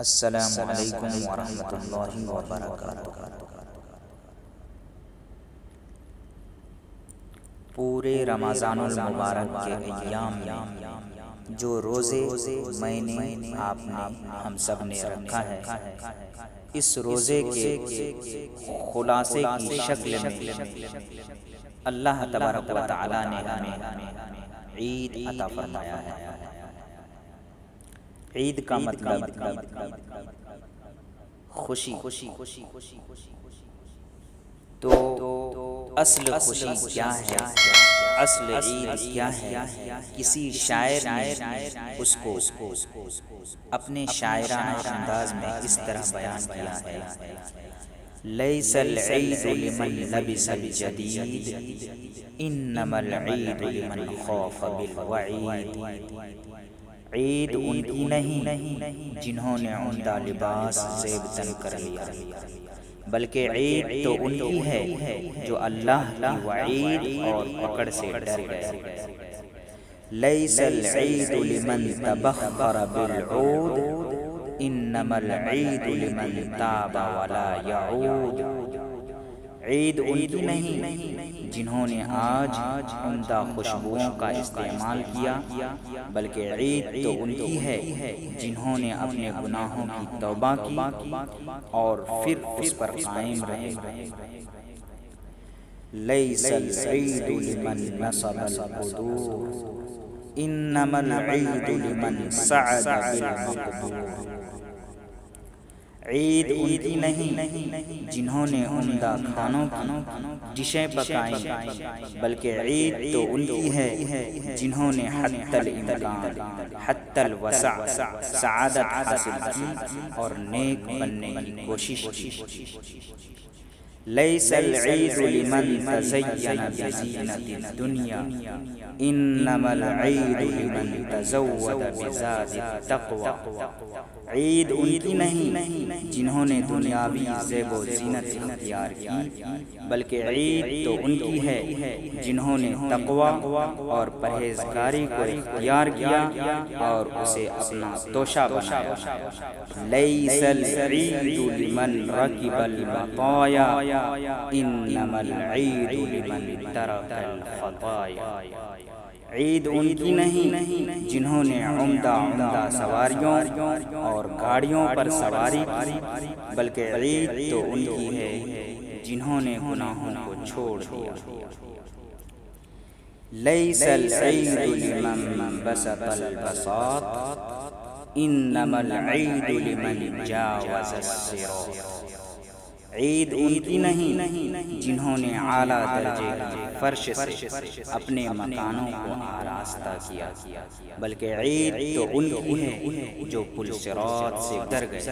السلام علیکم ورحمۃ اللہ وبرکاتہ۔ پورے رمضان المبارک کے ایام میں جو روزے میں نے آپ نے ہم سب نے رکھا ہے، اس روزے کے خلاصے کی شکل میں اللہ تبارک و تعالی نے ہمیں عید عطا فرمایا ہے۔ عید کا مطلب خوشی، تو اصل خوشی کیا ہے، اصل عید کیا ہے؟ کسی شاعر نے اس کو اپنے شاعرانہ انداز میں اس طرح بیان کیا ہے: لیس العید لمن لبس الجدید انما العید لمن خاف بالوعید۔ عید ان کی نہیں جنہوں نے عمدہ لباس زیب تن کر لیا، بلکہ عید تو ان کی ہے جو اللہ کی وعید اور پکڑ سے ڈر گئے۔ لیس العید لمن تبخر بالعود انما العید لمن تاب ولا یعود۔ عید ان کی نہیں جنہوں نے آج عمدہ خوشبوؤں کا استعمال کیا، بلکہ عید تو ان کی ہے جنہوں نے اپنے گناہوں کی توبہ کی اور پھر اس پر قائم رہے۔ لیس العید لمن نصب القدور انما العید لمن سعد بالمقدور۔ عید ان کی نہیں جنہوں نے عمدہ کھانوں کی ڈشیں پکائیں، بلکہ عید تو ان کی ہے جنہوں نے حتی الامکان حتی الوسع سعادت حاصل کی اور نیک بننے کی کوشش کی۔ لیس العید لمن تزین بزینت الدنیا انما العید لمن تزود بزاد التقوی۔ عید ان کی نہیں جنہوں نے دنیاوی زیب و زینت اختیار کی، بلکہ عید تو ان کی ہے جنہوں نے تقوی اور پرہیزگاری کو اختیار کیا اور اسے اپنا توشہ بنایا۔ لیس العید لمن رکب المطایا انما العید لمن ترک الخطایا۔ عید ان کی نہیں جنہوں نے عمدہ سواریوں اور گاڑیوں پر سواری کی، بلکہ عید تو ان کی ہے جنہوں نے گناہوں کو چھوڑ دیا۔ لیس العید لمن بسط البساط انما العید لمن جاوز الصراط۔ عید ان کی نہیں جنہوں نے اعلیٰ درجے کی فرش سے اپنے مکانوں کو آراستہ کیا، بلکہ عید تو ان کی ہے جو پل صراط سے گر گئے۔